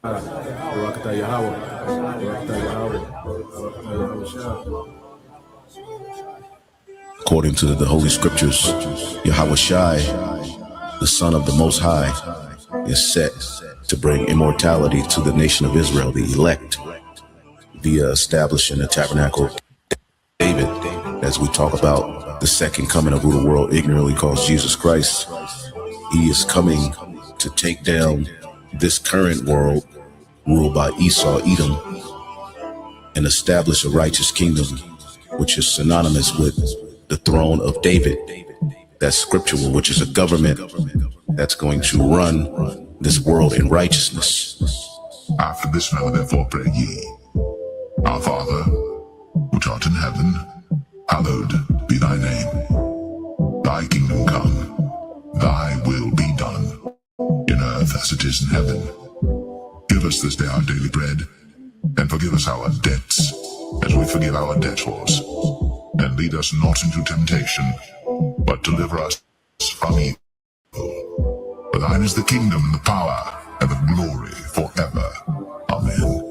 Barakatah Yahweh. Barakatah Yahweh. Barakatah Yahweh Shah. According to the Holy Scriptures, Yahweh Shai, the Son of the Most High, is set to bring immortality to the nation of Israel, the elect, via establishing the tabernacle of David, as we talk about the second coming of who the world ignorantly calls Jesus Christ. He is coming to take down this current world ruled by Esau, Edom, and establish a righteous kingdom, which is synonymous with the throne of David. That's scriptural, which is a government that's going to run this world in righteousness. After this manner therefore pray ye, Our Father, which art in heaven, hallowed be thy name. Thy kingdom come, thy will be done, in earth as it is in heaven. Give us this day our daily bread, and forgive us our debts, as we forgive our debtors. And lead us not into temptation, but deliver us from evil. For thine is the kingdom, and the power, and the glory forever. Amen.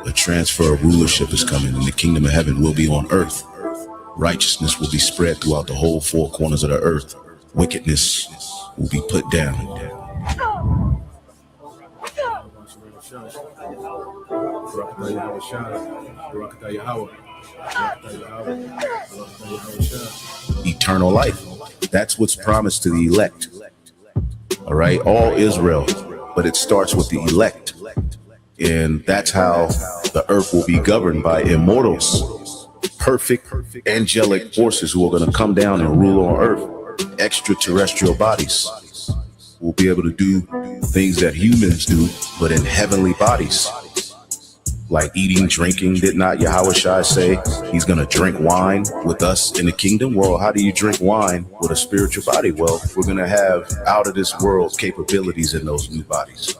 A transfer of rulership is coming, and the kingdom of heaven will be on earth. Righteousness will be spread throughout the whole four corners of the earth. Wickedness will be put down. Eternal life. That's what's promised to the elect. All right, all Israel, but it starts with the elect. And that's how the earth will be governed by immortals, perfect angelic forces who are going to come down and rule on earth. Extraterrestrial bodies will be able to do things that humans do, but in heavenly bodies. Like eating, drinking. Did not Yahweh Shai say he's going to drink wine with us in the kingdom? Well, how do you drink wine with a spiritual body? Well, we're going to have out of this world capabilities in those new bodies.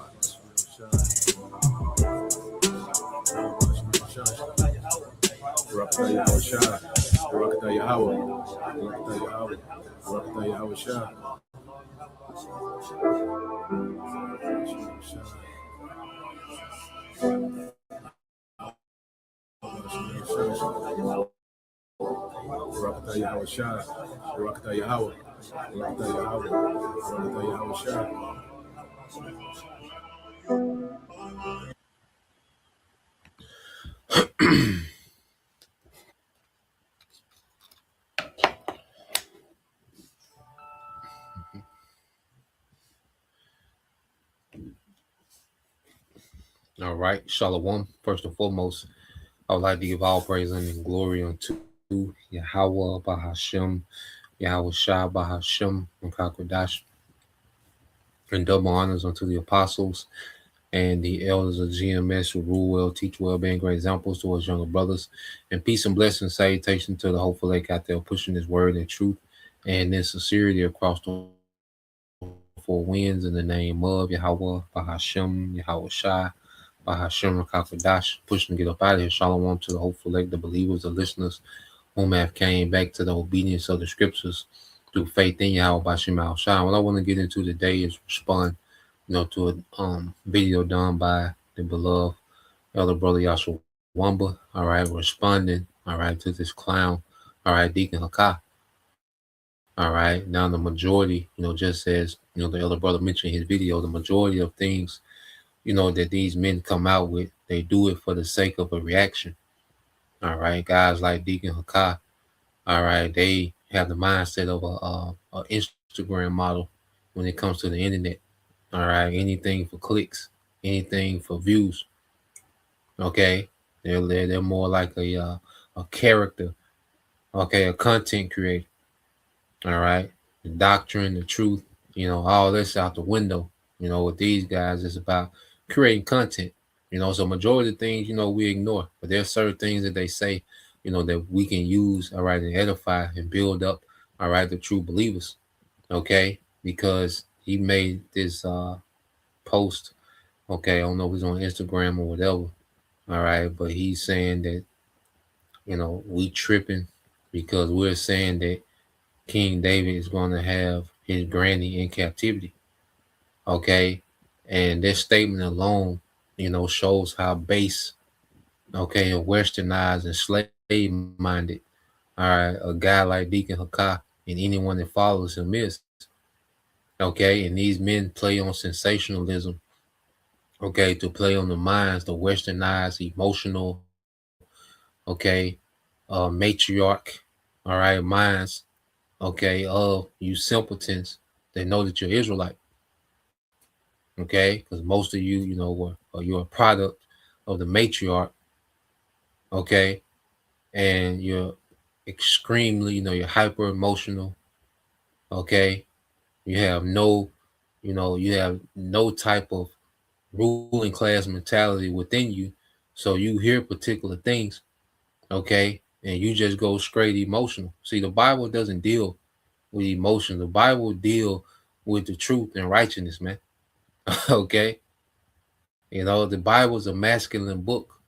All right, Shalom. First and foremost, I would like to give all praise and glory unto Yahweh Bahashem, Yahweh Shah Bahashem, and Kakwadash, and double honors unto the apostles and the elders of GMS who rule well, teach well, being great examples to us younger brothers. And peace and blessing, salutation to the hopeful lake out there pushing this word and truth and in sincerity across the four winds in the name of Yahweh Bahashem, Yahweh Shai. Bahashem Rakakadash, pushing to get up out of here. Shalom to the hopeful elect, the believers, the listeners, whom have came back to the obedience of the scriptures through faith in Yahweh Bashem Al Shai. What I want to get into today is respond, to a video done by the beloved elder brother Yahshua Wamba. All right, responding, all right, to this clown, all right, Deacon Hakah. All right, now the majority, just as the elder brother mentioned in his video, the majority of things that these men come out with, they do it for the sake of a reaction. All right, guys like Deacon Hakah, all right, they have the mindset of a Instagram model when it comes to the internet. All right, anything for clicks, anything for views. Okay, they're more like a character. Okay, a content creator. All right, the doctrine, the truth, all this out the window. With these guys, it's about creating content. So majority of things, we ignore, but there's certain things that they say, that we can use, all right, and edify and build up, all right, the true believers. Okay, because he made this post. Okay, I don't know if it's on Instagram or whatever. All right, but he's saying that, we tripping because we're saying that King David is going to have his granny in captivity. Okay. And this statement alone, shows how base, okay, and westernized and slave minded, all right, a guy like Deacon Hakah and anyone that follows him is. Okay. And these men play on sensationalism, okay, to play on the minds, the westernized, emotional, okay, matriarch, all right, minds, okay, of you simpletons that know that you're Israelite, okay, because most of you, you're a product of the matriarch, okay, and you're extremely, you're hyper emotional, okay, you have no, you have no type of ruling class mentality within you, so you hear particular things, okay, and you just go straight emotional. See, the Bible doesn't deal with emotion. The Bible deal with the truth and righteousness, man. Okay, the Bible is a masculine book,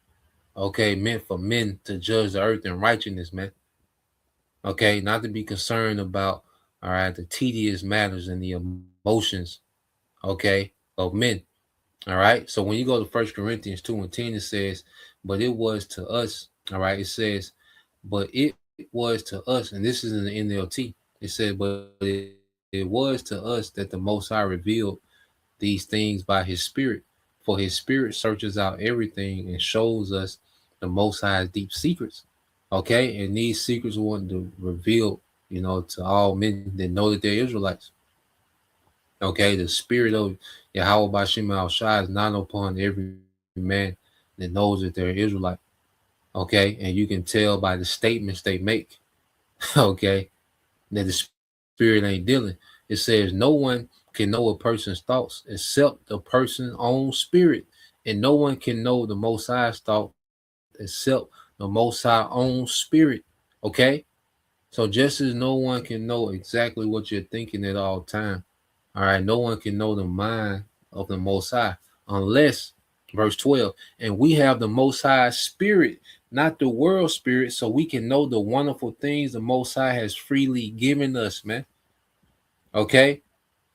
okay, meant for men to judge the earth in righteousness, man. Okay, not to be concerned about, all right, the tedious matters and the emotions, okay, of men. All right. So when you go to First Corinthians 2:10, it says, but it was to us, all right, it says, but it was to us, and this is in the NLT. It said, but it was to us that the Most High revealed these things by his Spirit. For his Spirit searches out everything and shows us the Most High's deep secrets. Okay. And these secrets want to reveal, to all men that know that they're Israelites. Okay. The Spirit of Yahweh Bashim al Shai is not upon every man that knows that they're Israelite. Okay. And you can tell by the statements they make. Okay. That the Spirit ain't dealing. It says no one can know a person's thoughts except the person's own spirit. And no one can know the Most High's thought except the Most High own spirit. Okay? So just as no one can know exactly what you're thinking at all time, all right, no one can know the mind of the Most High unless, verse 12, and we have the Most High Spirit, not the world spirit, so we can know the wonderful things the Most High has freely given us, man. Okay?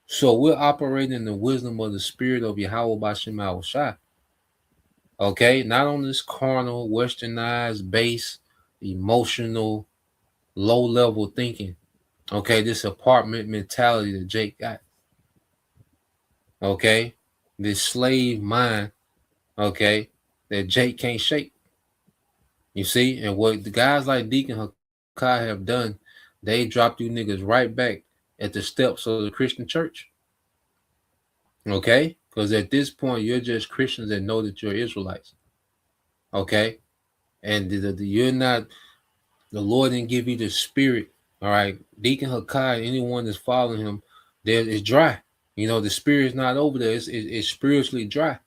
So we're operating in the wisdom of the Spirit of Yahweh Bashem Shai. Okay? Not on this carnal, westernized, base, emotional, low level thinking. Okay? This apartment mentality that Jake got. Okay? This slave mind, okay, that Jake can't shake. You see? And what the guys like Deacon Hakai have done, they dropped you niggas right back at the steps of the Christian church. Okay? Because at this point, you're just Christians that know that you're Israelites. Okay? And you're not, the Lord didn't give you the spirit. All right? Deacon Hakai, anyone that's following him, there is dry. The spirit's not over there. It's spiritually dry.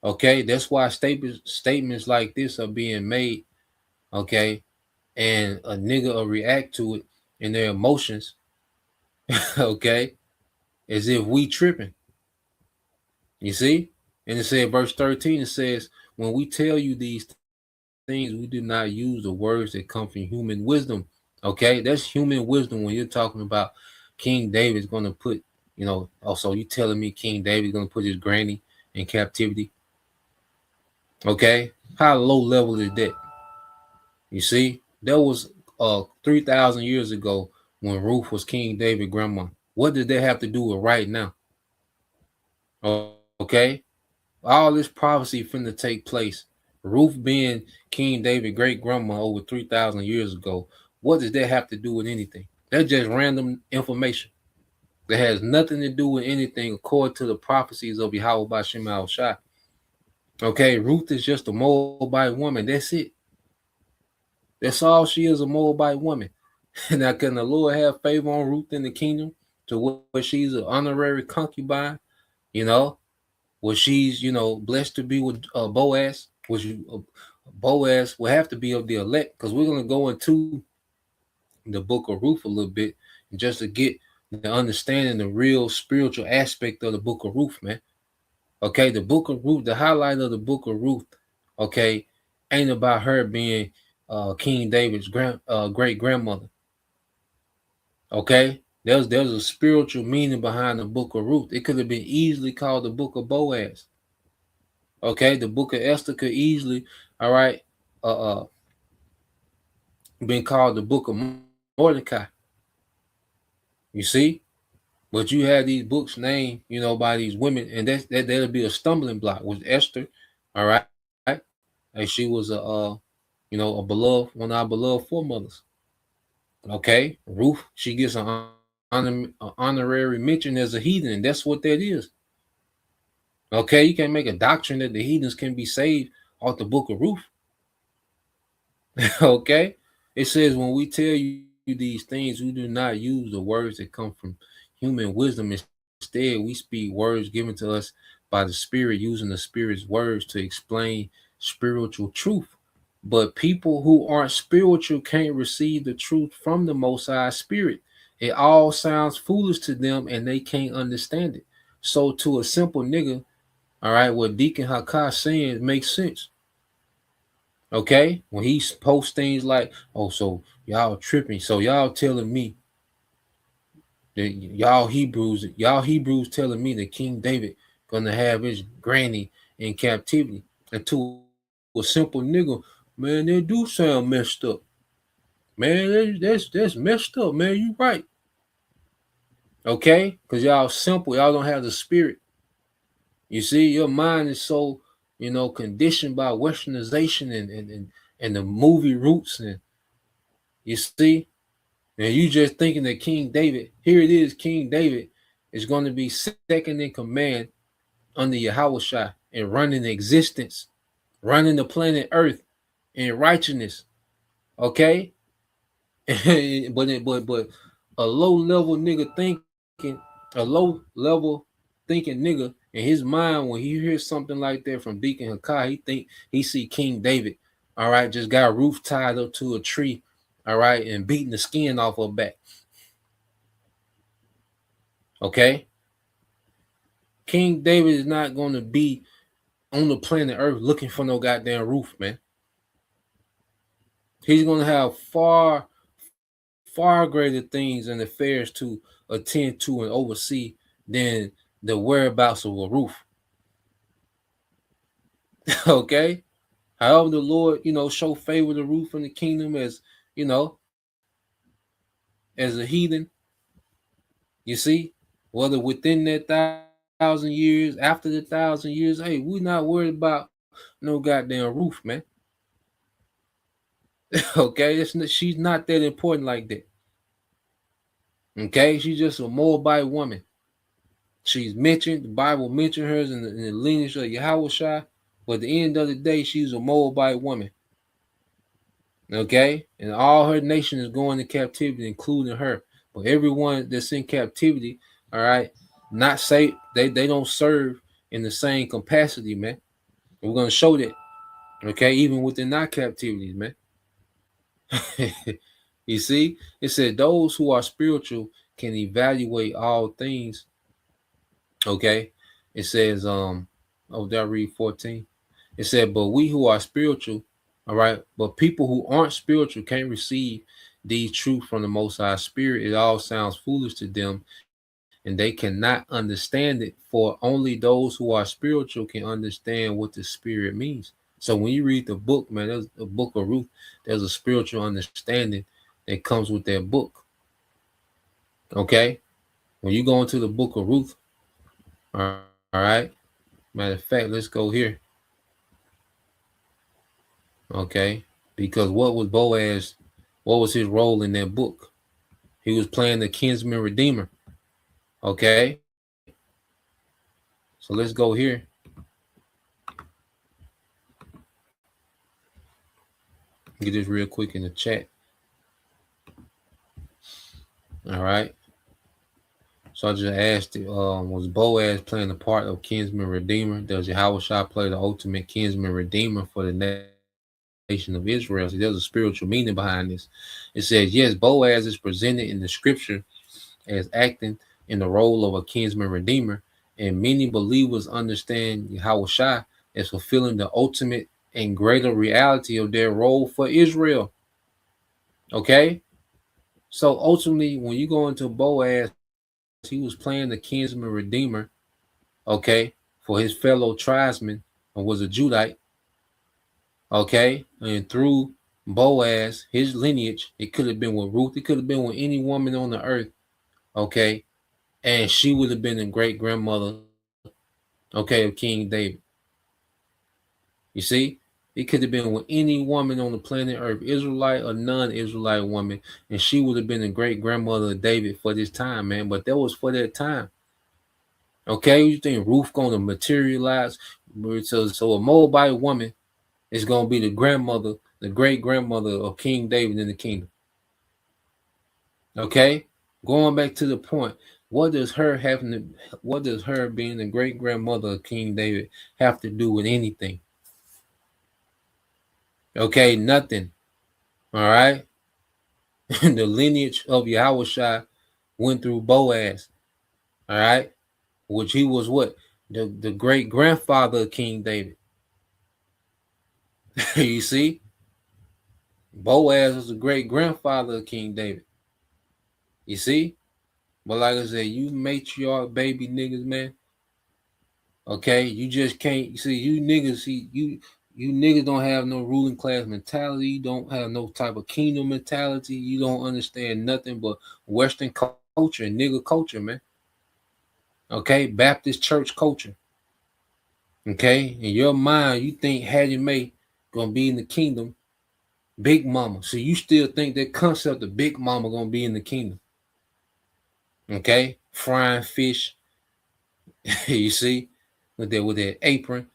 Okay? That's why statements like this are being made. Okay? And a nigga will react to it in their emotions. Okay? As if we tripping. You see? And it said, verse 13, it says, when we tell you these things, we do not use the words that come from human wisdom. Okay? That's human wisdom when you're talking about King David's going to put, so you telling me King David's going to put his granny in captivity? Okay? How low level is that? You see? That was 3,000 years ago when Ruth was King David's grandma. What did that have to do with right now? Okay? All this prophecy finna take place. Ruth being King David great grandma over 3,000 years ago. What does that have to do with anything? That's just random information. That has nothing to do with anything according to the prophecies of Yahweh Bashem al Shai. Okay, Ruth is just a Moabite woman. That's it. That's all she is, a Moabite woman. Now, can the Lord have favor on Ruth in the kingdom to where she's an honorary concubine? You know, where she's blessed to be with Boaz, which Boaz will have to be of the elect, because we're going to go into the book of Ruth a little bit just to get the understanding the real spiritual aspect of the book of Ruth, man. Okay, the book of Ruth, the highlight of the book of Ruth, okay, ain't about her being King David's great grandmother. Okay, there's a spiritual meaning behind the book of Ruth. It could have been easily called the book of Boaz. Okay, the book of Esther could easily, all right, uh, uh been called the book of Mordecai. You see, but you have these books named, by these women, and that'll be a stumbling block. Was Esther, all right, and she was a beloved, one of our beloved foremothers. Okay, Ruth, she gets an honorary mention as a heathen, and that's what that is. Okay, you can't make a doctrine that the heathens can be saved off the book of Ruth. Okay, it says when we tell you these things, we do not use the words that come from human wisdom. Instead, we speak words given to us by the Spirit, using the Spirit's words to explain spiritual truth. But people who aren't spiritual can't receive the truth from the Most High Spirit. It all sounds foolish to them and they can't understand it. So to a simple nigga, all right, what Deacon Hakai saying makes sense. Okay? When he posts things like, oh, so y'all tripping. So y'all telling me that y'all Hebrews telling me that King David gonna have his granny in captivity. And to a simple nigga, man, they do sound messed up. Man, that's messed up, man. You right. Okay? Because y'all simple, y'all don't have the spirit. You see, your mind is so, conditioned by westernization and the movie roots. And you see, and you just thinking that King David, here it is, King David is going to be second in command under Yahushua and running existence, running the planet Earth in righteousness. Okay? but a low level nigga thinking, a low level thinking nigga in his mind when he hears something like that from Deacon Hakai, he see King David, all right, just got Ruth tied up to a tree, all right, and beating the skin off her back. Okay, King David is not going to be on the planet Earth looking for no goddamn Ruth, man. He's going to have far greater things and affairs to attend to and oversee than the whereabouts of a Ruth. Okay, however the Lord, show favor to Ruth in the kingdom as, as a heathen. You see, whether within that 1,000 years, after the 1,000 years, hey, we not worried about no goddamn Ruth, man. Okay, she's not that important like that. Okay, she's just a Moabite woman. She's mentioned, the Bible mentioned her in the lineage of Yahushua, but at the end of the day, she's a Moabite woman. Okay, and all her nation is going to captivity, including her. But everyone that's in captivity, all right, not say they don't serve in the same capacity, man. We're gonna show that. Okay, even within our captivities, man. You see, it said those who are spiritual can evaluate all things. Okay, it says, did I read 14? It said, but we who are spiritual, all right, but people who aren't spiritual can't receive these truths from the Most High Spirit. It all sounds foolish to them, and they cannot understand it. For only those who are spiritual can understand what the Spirit means. So when you read the book, man, there's the book of Ruth. There's a spiritual understanding that comes with that book. Okay, when you go into the book of Ruth, all right. Matter of fact, let's go here. Okay, because what was Boaz? What was his role in that book? He was playing the kinsman redeemer. Okay, so let's go here. Get this real quick in the chat. All right. So I just asked, was Boaz playing the part of kinsman redeemer? Does Yahushua play the ultimate kinsman redeemer for the nation of Israel? See, there's a spiritual meaning behind this. It says, yes, Boaz is presented in the scripture as acting in the role of a kinsman redeemer, and many believers understand Yahushua as fulfilling the ultimate and greater reality of their role for Israel. Okay? So ultimately, when you go into Boaz, he was playing the kinsman redeemer, okay, for his fellow tribesmen and was a Judite, okay, and through Boaz, his lineage, it could have been with Ruth, it could have been with any woman on the earth, okay, and she would have been the great grandmother, okay, of King David. You see, it could have been with any woman on the planet Earth, Israelite or non-Israelite woman, and she would have been the great grandmother of David for this time, man. But that was for that time. Okay, you think Ruth gonna materialize? So a Moabite woman is gonna be the grandmother, the great grandmother of King David in the kingdom. Okay, going back to the point, what does her being the great grandmother of King David have to do with anything? Okay, nothing. All right, the lineage of Yahushua went through Boaz. All right, which he was what the great grandfather of King David. You see, Boaz was the great grandfather of King David. You see, but like I said, you matriarch baby niggas, man. Okay, you just can't see you niggas. See you niggas don't have no ruling class mentality. You don't have no type of kingdom mentality. You don't understand nothing but Western culture and nigga culture, man. Okay, Baptist church culture. Okay, in your mind, you think Hattie Mae gonna be in the kingdom, Big Mama. So you still think that concept of Big Mama gonna be in the kingdom. Okay, frying fish. You see, with that apron.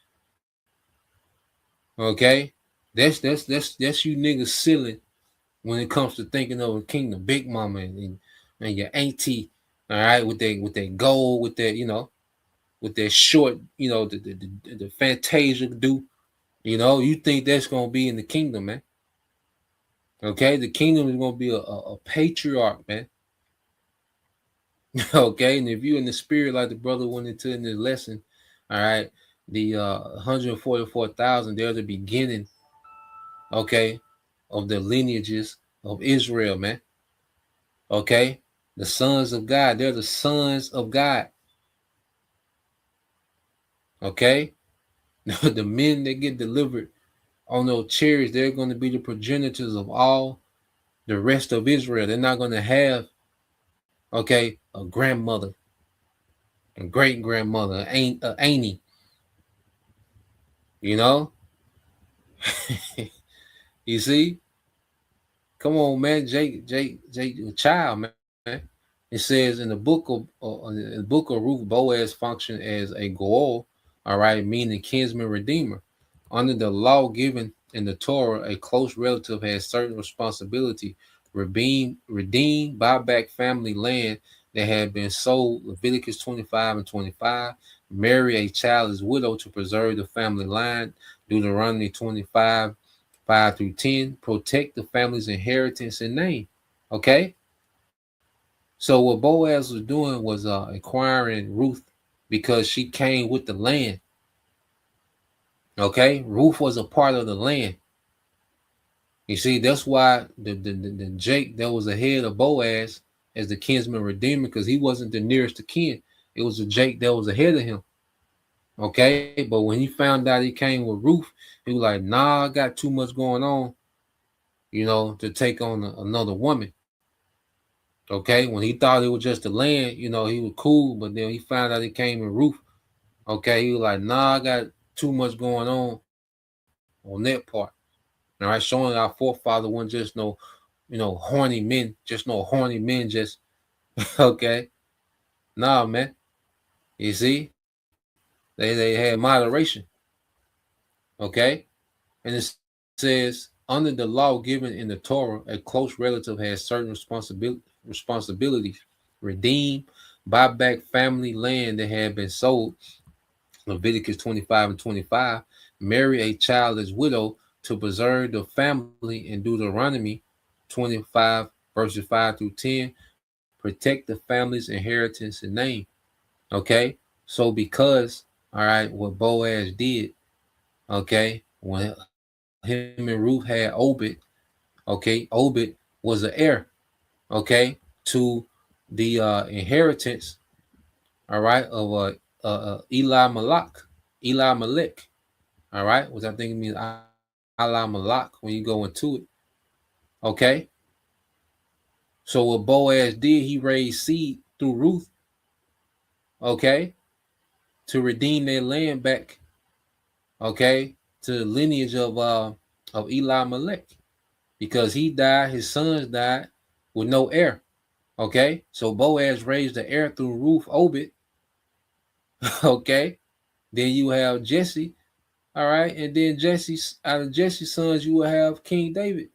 Okay, that's you niggas silly when it comes to thinking of a kingdom, Big Mama and your auntie. All right, with that gold, with that with that short, the Fantasia do. You think that's gonna be in the kingdom, man? Okay, the kingdom is gonna be a patriarch, man. Okay, and if you're in the spirit like the brother went into in the lesson, all right, the 144,000, they're the beginning, okay, of the lineages of Israel, man. Okay, the sons of God, they're the sons of God. Okay, the men that get delivered on those chariots, they're going to be the progenitors of all the rest of Israel. They're not going to have, okay, a grandmother, a great grandmother, auntie, you know. You see, come on, man, Jake, a child, man. It says in the book of Ruth, Boaz functioned as a goal, all right, meaning kinsman redeemer. Under the law given in the Torah, a close relative has certain responsibility: redeem, buy back family land that had been sold. Leviticus 25 and 25. Marry a childless widow to preserve the family line. Deuteronomy 25 5 through 10, protect the family's inheritance and name. Okay? So what Boaz was doing was acquiring Ruth because she came with the land. Okay? Ruth was a part of the land. You see, that's why the Jake that was ahead of Boaz as the kinsman redeemer, because he wasn't the nearest to kin. It was the Jake that was ahead of him. Okay? But when he found out he came with Ruth, he was like, nah, I got too much going on, to take on another woman. Okay, when he thought it was just the land, he was cool, but then he found out it came in Ruth. Okay, he was like, nah, I got too much going on that part. All right, showing our forefather wasn't just horny men, just no horny men, just okay. Nah, man. You see, they had moderation. Okay, and it says under the law given in the Torah, a close relative has certain responsibilities: redeem, buy back family land that had been sold. Leviticus 25 and 25, marry a childless widow to preserve the family. In Deuteronomy 25, verses 5 through 10, protect the family's inheritance and name. Okay, so because, all right, what Boaz did, okay, when him and Ruth had Obed, okay, Obed was an heir. okay, to the inheritance, all right, of Eli Malak, Eli Malek, all right, which I think means Allah Malak when you go into it, okay. So what Boaz did, he raised seed through Ruth, okay, to redeem their land back, okay, to the lineage of Eli Malek, because he died, his sons died with no heir. Okay, so Boaz raised the heir through Ruth Obed. Okay, then you have Jesse. All right, and then Jesse's out of Jesse's sons, you will have King David.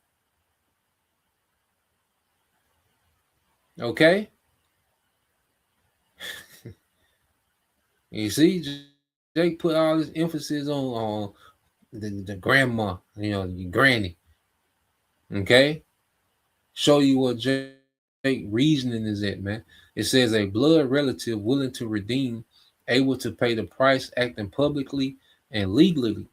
Okay, you see, Jake put all this emphasis on the grandma, your granny. Okay, show you what Jake reasoning is at, man. It says a blood relative willing to redeem, able to pay the price, acting publicly and legally.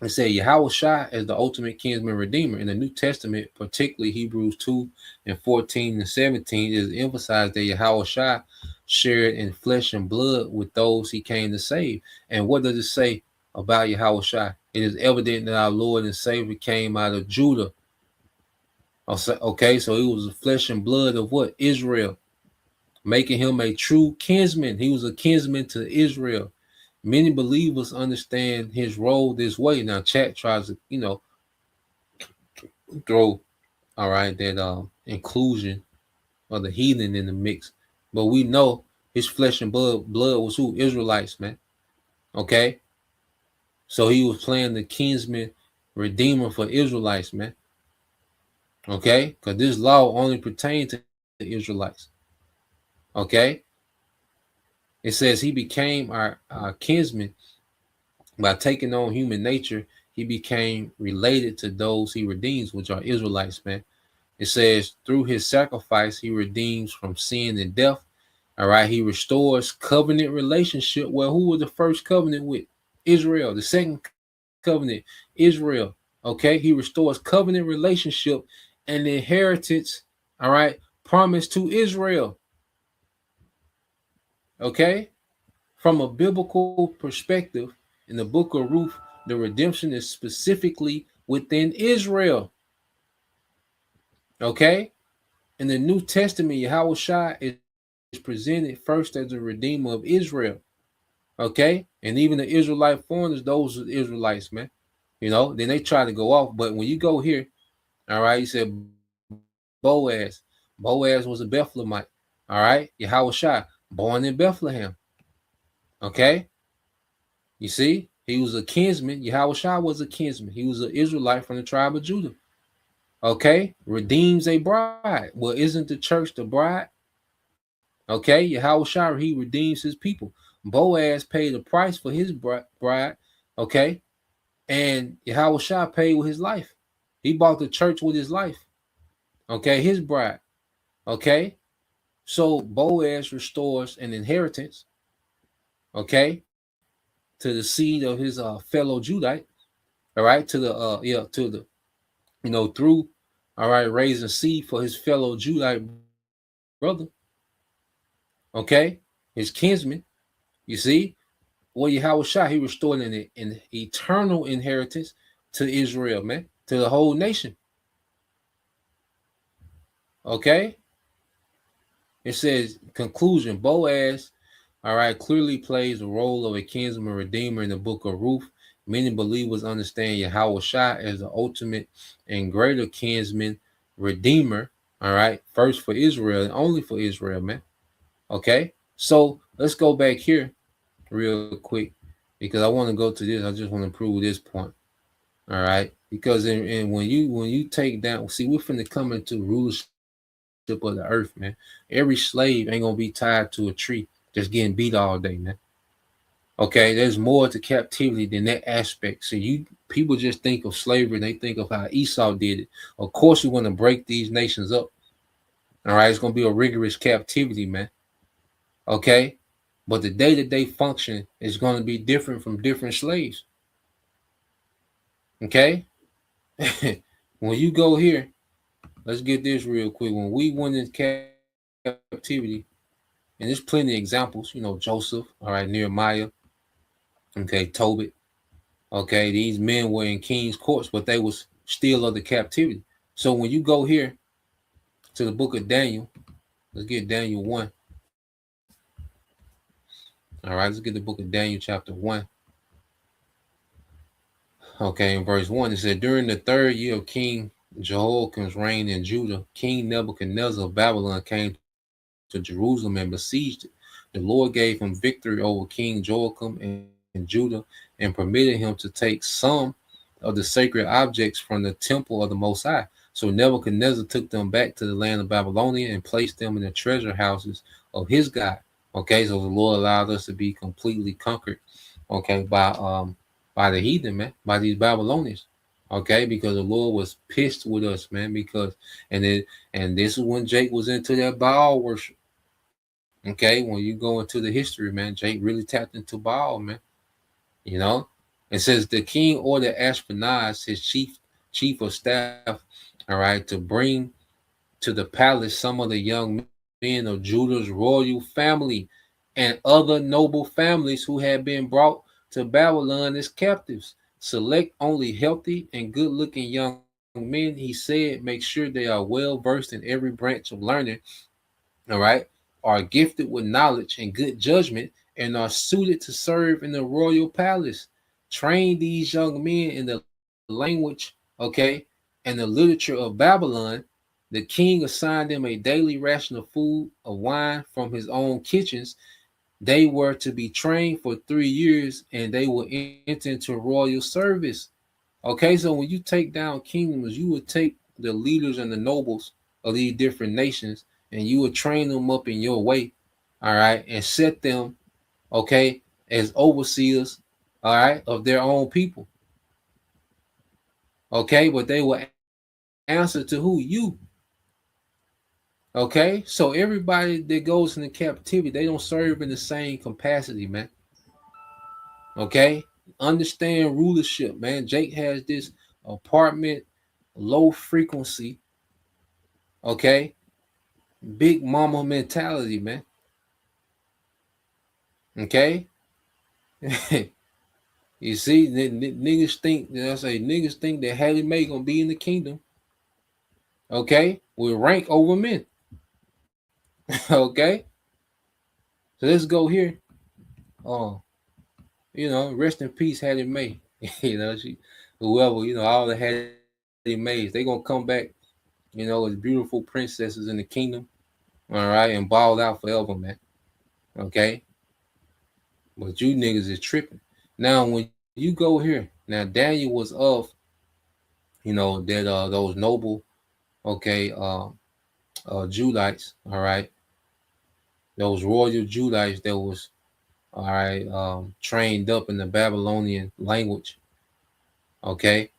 It said Yahweh Shai as the ultimate kinsman redeemer. In the New Testament, particularly Hebrews 2 and 14 and 17, it is emphasized that Yahweh Shai shared in flesh and blood with those he came to save. And what does it say about Yahweh Shai? It is evident that our Lord and Savior came out of Judah. Okay, so he was the flesh and blood of what? Israel, making him a true kinsman. He was a kinsman to Israel. Many believers understand his role this way. Now, chat tries to, throw all right that inclusion of the heathen in the mix, but we know his flesh and blood was who? Israelites, man. Okay, so he was playing the kinsman redeemer for Israelites, man. Okay, because this law only pertained to Israelites. Okay, it says he became our kinsman by taking on human nature. He became related to those he redeems, which are Israelites, man. It says through his sacrifice, he redeems from sin and death. All right. He restores covenant relationship. Well, who was the first covenant with? Israel. The second covenant, Israel. Okay. He restores covenant relationship and the inheritance. All right. Promised to Israel. Okay. From a biblical perspective, in the book of Ruth, the redemption is specifically within Israel. Okay. In the New Testament, Yahweh Shai is presented first as the redeemer of Israel. Okay. And even the Israelite foreigners, those are the Israelites, man. Then they try to go off. But when you go here, all right, you said Boaz. Boaz was a Bethlehemite. All right. Yahweh Shai, born in Bethlehem. Okay. You see, he was a kinsman. Yahweh Shai was a kinsman. He was an Israelite from the tribe of Judah. Okay. Redeems a bride. Well, isn't the church the bride? Okay, Yahweh Shai, he redeems his people. Boaz paid the price for his bride. Okay, and Yahweh Shai paid with his life. He bought the church with his life. Okay, his bride. Okay, so Boaz restores an inheritance. Okay, to the seed of his fellow Judite. All right, to the through all right raising seed for his fellow Judite brother. Okay, his kinsman. You see, well, Yahweh Shai, he restored an eternal inheritance to Israel, man, to the whole nation. Okay? It says, conclusion, Boaz, all right, clearly plays the role of a kinsman redeemer in the book of Ruth. Many believers understand Yahweh Shai as the ultimate and greater kinsman redeemer, all right, first for Israel and only for Israel, man. Okay? So let's go back here real quick because I want to go to this. I just want to prove this point. All right, because when you take down, see, we're finna come into rulership of the earth, man. Every slave ain't gonna be tied to a tree just getting beat all day, man. Okay, there's more to captivity than that aspect. So people just think of slavery and they think of how Esau did it. Of course, we want to break these nations up. All right, it's gonna be a rigorous captivity, man. Okay, but the day-to-day function is gonna be different from different slaves. Okay. When you go here, let's get this real quick. When we went in captivity, and there's plenty of examples, Joseph, all right, Nehemiah, okay, Tobit, okay, these men were in king's courts, but they was still of the captivity. So when you go here to the book of Daniel, let's get Daniel 1. All right, let's get the book of Daniel, chapter 1. Okay, in verse 1, it said, during the third year of King Jehoiakim's reign in Judah, King Nebuchadnezzar of Babylon came to Jerusalem and besieged it. The Lord gave him victory over King Joachim and Judah and permitted him to take some of the sacred objects from the temple of the Most High. So Nebuchadnezzar took them back to the land of Babylonia and placed them in the treasure houses of his God. Okay, so the Lord allowed us to be completely conquered, okay, by the heathen, man, by these Babylonians. Okay, because the Lord was pissed with us, man, because and this is when Jake was into that Baal worship. Okay, when you go into the history, man, Jake really tapped into Baal, man. You know, it says the king ordered Ashpenaz, his chief of staff, all right, to bring to the palace some of the young men of Judah's royal family and other noble families who had been brought to Babylon as captives. Select only healthy and good looking young men, he said, make sure they are well versed in every branch of learning, all right, are gifted with knowledge and good judgment, and are suited to serve in the royal palace. Train these young men in the language, okay, and the literature of Babylon. The king assigned them a daily ration of food, of wine from his own kitchens. They were to be trained for 3 years and they will enter into royal service. Okay, so when you take down kingdoms, you would take the leaders and the nobles of these different nations and you would train them up in your way, all right, and set them, okay, as overseers, all right, of their own people. Okay, but they will answer to who? You. Okay, so everybody that goes into captivity, they don't serve in the same capacity, man. Okay, understand rulership, man. Jake has this apartment, low frequency, okay, big mama mentality, man. Okay, you see, niggas think that I say niggas think that Hallie Mae gonna be in the kingdom, okay, with rank over men. Okay, so let's go here. Oh, rest in peace, Hattie Mae. She, whoever, all the Hattie Mays, they gonna come back, as beautiful princesses in the kingdom. All right, and balled out forever, man. Okay, but you niggas is tripping. Now, when you go here, now Daniel was of, that those noble, okay, Judites. All right, those royal Judites that was all right trained up in the Babylonian language. Okay,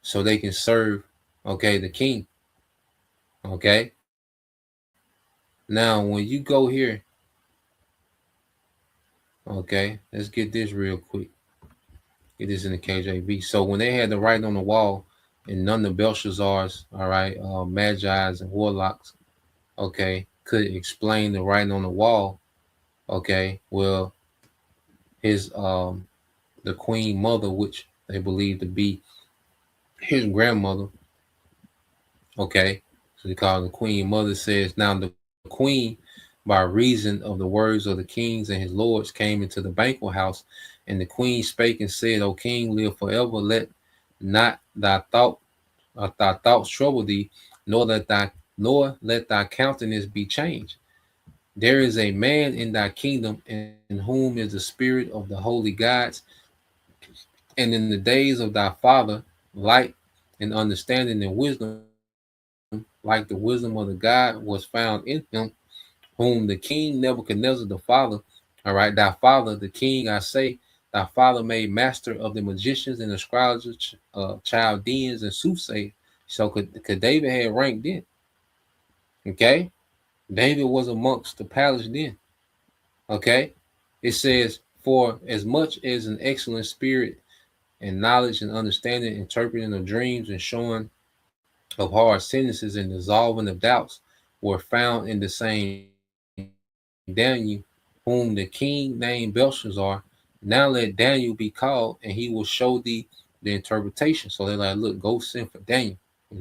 so they can serve, okay, the king. Okay, now when you go here, okay, let's get this real quick. Get this in the KJV. So when they had the writing on the wall, and none of Belshazzar's, all right, magi's and warlocks, okay, could explain the writing on the wall. Okay, well, his the queen mother, which they believe to be his grandmother, okay, so they call her the queen mother, says, now the queen, by reason of the words of the kings and his lords, came into the banquet house, and the queen spake and said, O king, live forever. Let not thy thoughts trouble thee, nor let thy countenance be changed. There is a man in thy kingdom in whom is the spirit of the holy gods, and in the days of thy father, light and understanding and wisdom, like the wisdom of the God, was found in him, whom the king Nebuchadnezzar the father, all right, thy father, the king, I say, thy father made master of the magicians and astrologers, Chaldeans and soothsayers. So could David had rank then? Okay, David was amongst the palace then. Okay, it says, for as much as an excellent spirit and knowledge and understanding, interpreting of dreams and showing of hard sentences and dissolving of doubts were found in the same Daniel, whom the king named Belshazzar. Now let Daniel be called, and he will show thee the interpretation. So they're like, look, go send for Daniel.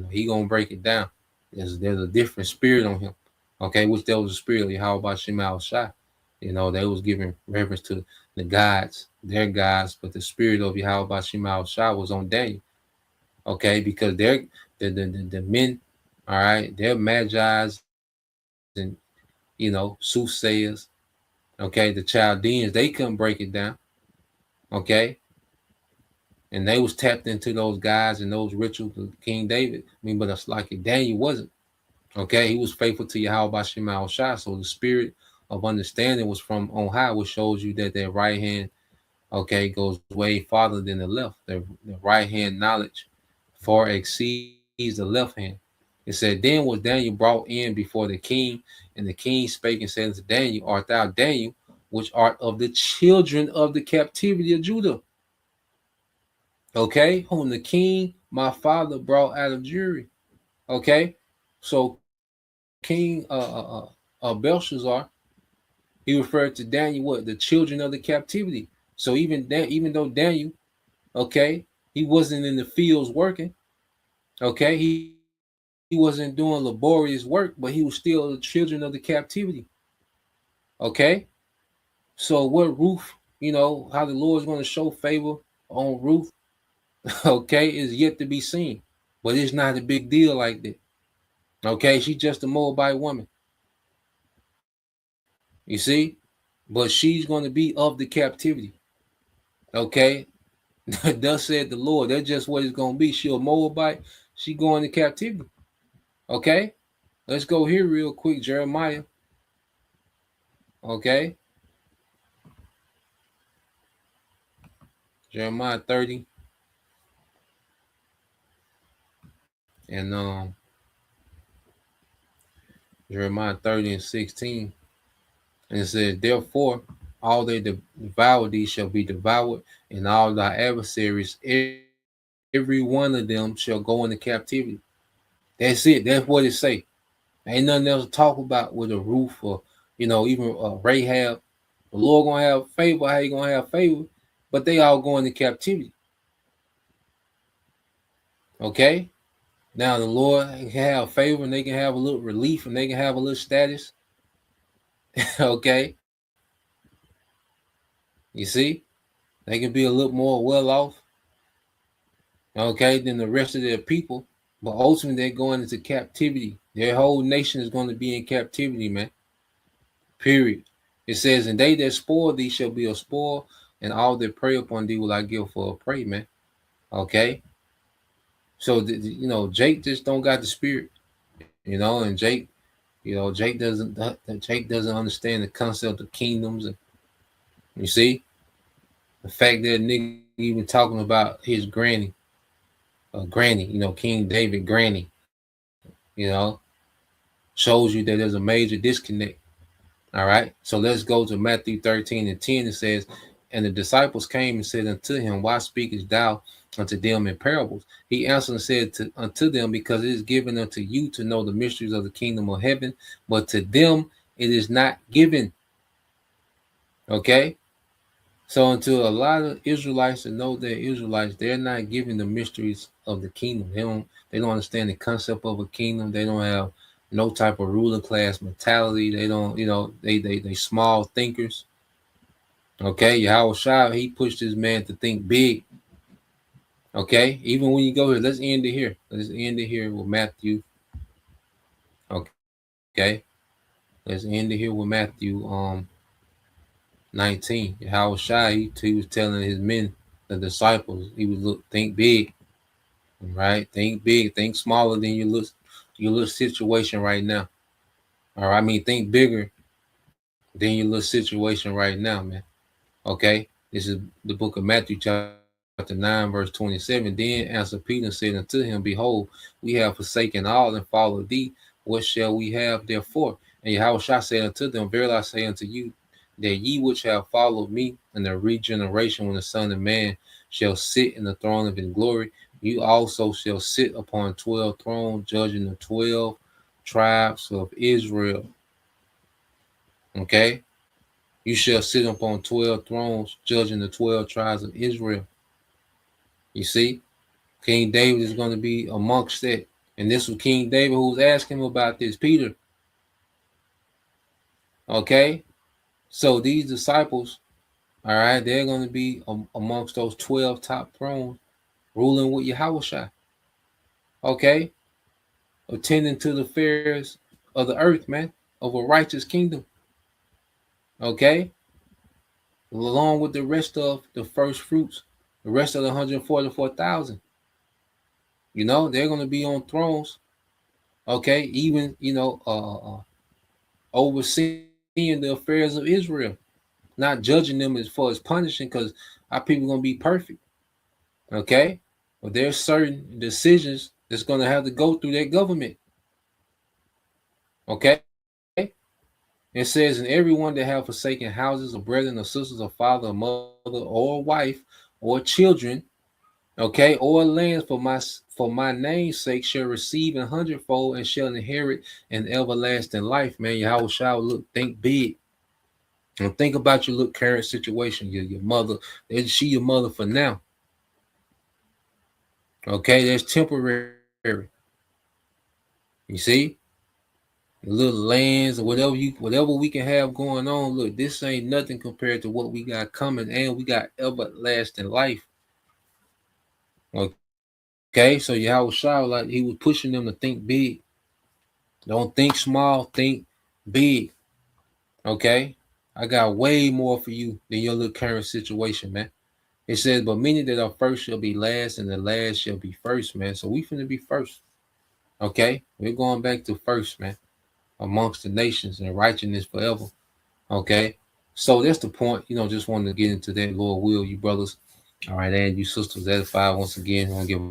He gonna break it down. There's a different spirit on him. Okay, which there was a spirit of how about Shemal Shai. They was giving reverence to the gods, their gods, but the spirit of Yahweh Shemal Shai was on Daniel. Okay, because they're the men, all right, they're magi's and soothsayers. Okay, the Chaldeans, they couldn't break it down. Okay, and they was tapped into those guys and those rituals of King David. But it's like Daniel wasn't. Okay, he was faithful to Yahweh Shema Shai. So the spirit of understanding was from on high, which shows you that their right hand, okay, goes way farther than the left. The right hand knowledge far exceeds the left hand. It said, then was Daniel brought in before the king, and the king spake and said unto Daniel, art thou Daniel, which art of the children of the captivity of Judah? Okay, whom the king my father brought out of Jewry. Okay, so King Belshazzar, he referred to Daniel what? The children of the captivity. So even though Daniel, okay, he wasn't in the fields working. Okay, he wasn't doing laborious work, but he was still the children of the captivity. Okay, so what Ruth, how the Lord's going to show favor on Ruth, okay, is yet to be seen. But it's not a big deal like that. Okay, she's just a Moabite woman. You see? But she's going to be of the captivity. Okay? Thus said the Lord. That's just what it's going to be. She a Moabite. She going to captivity. Okay? Let's go here real quick. Jeremiah. Okay? Jeremiah 30. And Jeremiah 30 and 16. And it says, therefore, all they devour thee shall be devoured, and all thy adversaries, every one of them shall go into captivity. That's it. That's what it say. Ain't nothing else to talk about with a roof or, even Rahab. The Lord gonna have favor. How you gonna have favor? But they all going to captivity. Okay. Now the Lord can have favor, and they can have a little relief, and they can have a little status. Okay. You see, they can be a little more well off. Okay, than the rest of their people. But ultimately, they're going into captivity. Their whole nation is going to be in captivity, man. Period. It says, and they that spoil thee shall be a spoil, and all that prey upon thee will I give for a prey, man. Okay. So Jake just don't got the spirit, and Jake doesn't understand the concept of kingdoms, and you see the fact that nigga even talking about his granny, King David granny, shows you that there's a major disconnect. All right. So let's go to Matthew 13 and 10. It says, and the disciples came and said unto him, why speakest thou unto them in parables? He answered and said unto them, because it is given unto you to know the mysteries of the kingdom of heaven, but to them it is not given. Okay. So until a lot of Israelites that know they're Israelites, they're not given the mysteries of the kingdom. They don't understand the concept of a kingdom. They don't have no type of ruler class mentality. They don't, they small thinkers. Okay, Yahweh Shai, he pushed his man to think big. Okay, even when you go here, let's end it here. Let's end it here with Matthew. Okay, let's end it here with Matthew 19. Yahweh Shai, he was telling his men, the disciples, he was think big. Right, think big, think smaller than your little situation right now. All right, I mean, think bigger than your little situation right now, man. Okay, this is the book of Matthew, chapter 9, verse 27. Then answered Peter and said unto him, behold, we have forsaken all and followed thee. What shall we have therefore? And Yahushua said unto them, verily I say unto you, that ye which have followed me in the regeneration when the Son of Man shall sit in the throne of his glory, You also shall sit upon 12 thrones, judging the 12 tribes of Israel. Okay? You shall sit upon 12 thrones, judging the 12 tribes of Israel. You see? King David is going to be amongst that. And this was King David who was asking him about this, Peter. Okay? So these disciples, all right, they're going to be amongst those 12 top thrones, ruling with Yahushua. Okay? Attending to the affairs of the earth, man, of a righteous kingdom. Okay? Along with the rest of the first fruits, the rest of the 144,000. They're going to be on thrones. Okay? Even, overseeing the affairs of Israel, not judging them as far as punishing, because our people going to be perfect. Okay? But there's certain decisions that's going to have to go through their government. Okay? It says, and everyone that have forsaken houses or brethren or sisters or father or mother or wife or children, okay, or lands for my name's sake shall receive 100-fold and shall inherit an everlasting life. Man, Yahweh shall think big. And think about your current situation. Your mother, she your mother for now. Okay, that's temporary. You see? Little lands or whatever we can have going on. Look, this ain't nothing compared to what we got coming, and we got everlasting life. Okay, so Yahweh Shah, like he was pushing them to think big. Don't think small, think big. Okay, I got way more for you than your little current situation, man. It says, but many that are first shall be last, and the last shall be first, man. So we finna be first. Okay, we're going back to first, man, amongst the nations and righteousness forever. Okay, so that's the point. Just wanted to get into that. Lord will, you brothers, all right, and you sisters, edify once again. I want to give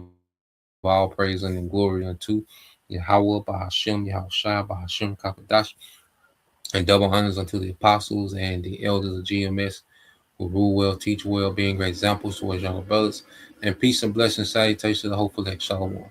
all praise and glory unto Yahweh, Bahashem, Yahushua, Bahashem, Kakadash, and double honors unto the apostles and the elders of GMS who rule well, teach well, being great examples towards younger brothers. And peace and blessings, salutations to the hopeful elect. Shalom.